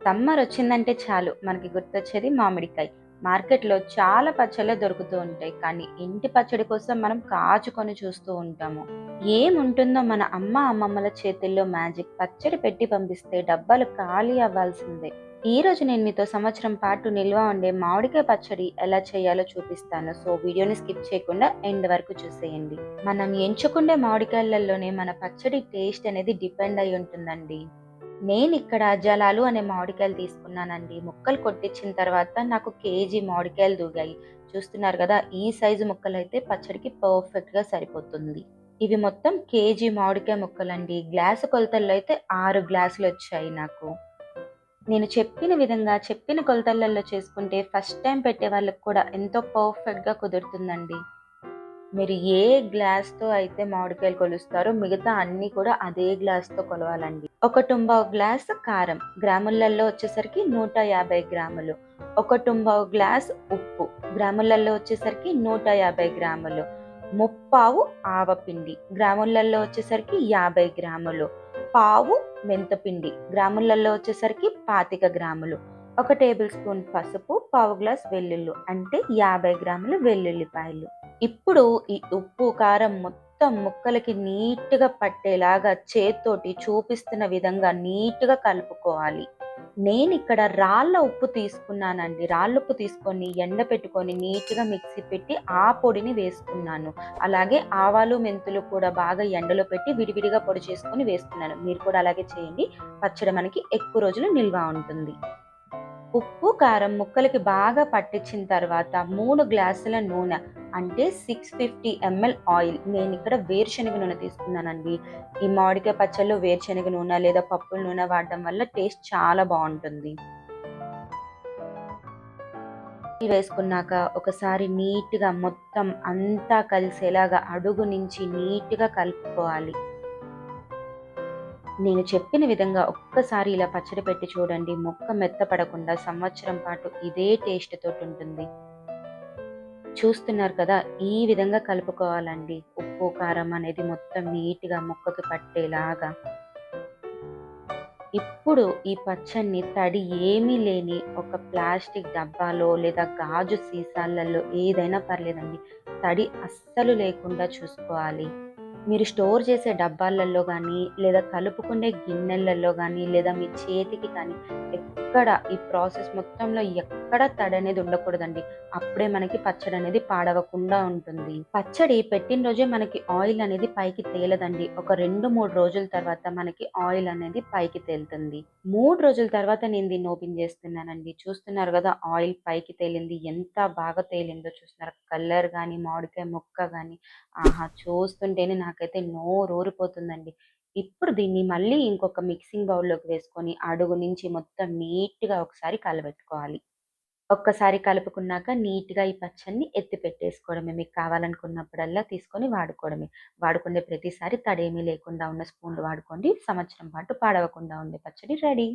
Summer వచ్చిందంటే చాలు మనకి గుర్తొచ్చేది మామిడికాయ. మార్కెట్‌లో చాలా పచ్చళ్ళే దొరుకుతూ ఉంటాయి. కానీ ఇంటి పచ్చడి కోసం మనం కాచుకొని చూస్తూ ఉంటాము. ఏముంటుందో మన అమ్మమ్మల చేతుల్లో మ్యాజిక్. పచ్చడి పెట్టి పంపిస్తే డబ్బాలు ఖాళీ అవ్వాల్సిందే. ఈరోజు నేను మీతో సంవత్సరం పాటు నిల్వ ఉండే మామిడికాయ పచ్చడి ఎలా చేయాలో చూపిస్తాను. సో వీడియోని స్కిప్ చేయకుండా ఎండ్ వరకు చూసేయండి. మనం ఎంచుకునే మామిడికాయలలోనే మన పచ్చడి టేస్ట్ అనేది డిపెండ్ అయి ఉంటుందండి. నేనిక్కడ జలాలు అనే మామిడికాయలు తీసుకున్నానండి. ముక్కలు కొట్టించిన తర్వాత నాకు కేజీ మామిడికాయలు దూగాయి. చూస్తున్నారు గదా! ఈ సైజు ముక్కలైతే పచ్చడికి పర్ఫెక్ట్‌గా సరిపోతుంది. ఇవి మొత్తం కేజీ మామిడికాయ ముక్కలండి. గ్లాసు కొలతల్లో అయితే 6 గ్లాసులొచ్చాయి నాకు. నేను చెప్పిన విధంగా, చెప్పిన కొలతలలో చేసుకుంటే ఫస్ట్ టైమ్ పెట్టే వాళ్ళకి కూడా ఎంతో పర్ఫెక్ట్‌గా కుదురుతుందండి. మీరు ఏ గ్లాస్‌తో అయితే మామిడికాయలు కొలుస్తారో మిగతా అన్నీ కూడా అదే గ్లాస్‌తో కొలవాలండి. ఒక టుంబావు గ్లాస్ కారం, గ్రాములల్లో వచ్చేసరికి 150 గ్రాములు. ఒక టుంబావు గ్లాస్ ఉప్పు, గ్రాములల్లో వచ్చేసరికి 150 గ్రాములు. ముప్పావు ఆవపిండి, గ్రాములల్లో వచ్చేసరికి 50 గ్రాములు. పావు మెంతపిండి, గ్రాములల్లో వచ్చేసరికి 25 గ్రాములు. ఒక టేబుల్ స్పూన్ పసుపు, పావు గ్లాస్ వెల్లుల్లి అంటే 50 గ్రాములు వెల్లుల్లిపాయలు. ఇప్పుడు ఈ ఉప్పు, కారం మొత్తం ముక్కలకి నీట్‌గా పట్టేలాగా చేత్తోటి చూపిస్తున్న విధంగా నీట్‌గా కలుపుకోవాలి. నేనిక్కడ రాళ్ళ ఉప్పు తీసుకున్నానండి. రాళ్ళుప్పు తీసుకొని ఎండపెట్టుకొని నీట్‌గా మిక్సీ పెట్టి ఆ పొడిని వేసుకున్నాను. అలాగే ఆవాలు, మెంతులు కూడా బాగా ఎండలో పెట్టి విడివిడిగా పొడి చేసుకొని వేసుకున్నాను. మీరు కూడా అలాగే చేయండి. పచ్చడి మనకి ఎక్కువ రోజులు నిల్వ ఉంటుంది. ఉప్పు, కారం ముక్కలకి బాగా పట్టించిన తర్వాత 3 గ్లాసుల నూనె అంటే 650 ఎంఎల్ ఆయిల్. నేనిక్కడ వేరుశనగ నూనె తీసుకున్నానండి. ఈ మామిడికాయ పచ్చడిలో వేరుశనగ నూనె లేదా పప్పుల నూనె వాడడం వల్ల టేస్ట్ చాలా బావుంటుంది. వేసుకున్నాక ఒకసారి నీట్‌గా మొత్తం అంతా కలిసేలాగా అడుగు నుంచి నీట్‌గా కలుపుకోవాలి. నేను చెప్పిన విధంగా ఒక్కసారి ఇలా పచ్చడి పెట్టి చూడండి. ముక్క మెత్తపడకుండా సంవత్సరం పాటు ఇదే టేస్ట్ తోటుంటుంది. చూస్తున్నారు కదా! ఈ విధంగా కలుపుకోవాలండి. ఉప్పు, కారం అనేది మొత్తం నీట్‌గా ముక్కకి పట్టేలాగా. ఇప్పుడు ఈ పచ్చడిని తడి ఏమీ లేని ఒక ప్లాస్టిక్ డబ్బాలో లేదా గాజు సీసాలలో ఏదైనా పర్లేదండి. తడి అస్సలు లేకుండా చూసుకోవాలి. మీరు స్టోర్ చేసే డబ్బాలలో గానీ, లేదా కలుపుకునే గిన్నెలలో గానీ, లేదా మీ చేతికి కానీ ఎక్కడ ఈ ప్రాసెస్ మొత్తంలో ఎక్కడ తడనేది ఉండకూడదండి. అప్పుడే మనకి పచ్చడనేది పాడవకుండా ఉంటుంది. పచ్చడి పెట్టిన రోజే మనకి ఆయిల్ అనేది పైకి తేలదండి. ఒక 2, 3 రోజుల తర్వాత మనకి ఆయిల్ అనేది పైకి తేలుతుంది. 3 రోజుల తర్వాత నేను దీన్ని ఓపెన్ చేస్తున్నానండి. చూస్తున్నారు గదా! ఆయిల్ పైకి తేలింది. ఎంత బాగా తేలిందో చూస్తున్నారా? కలర్ గానీ, మామిడికాయ ముక్క గానీ ఆహా! చూస్తుంటేనే నాకైతే నోరూరిపోతుందండి. ఇప్పుడు దీన్ని మళ్ళీ ఇంకొక మిక్సింగ్ బౌల్‌లోకి వేసుకొని అడుగు నుంచి మొత్తం నీట్‌గా ఒకసారి కలబెట్టుకోవాలి. ఒక్కసారి కలుపుకున్నాక నీట్‌గా ఈ పచ్చడిని ఎత్తి పెట్టేసుకోవడమే. మీకు కావాలనుకున్నప్పుడల్లా తీసుకొని వాడుకోవడమే. వాడుకునే ప్రతిసారి తడేమీ లేకుండా ఉన్న స్పూన్‌లు వాడుకోండి. సంవత్సరం పాటు పాడవకుండా ఉండే పచ్చడి రెడీ.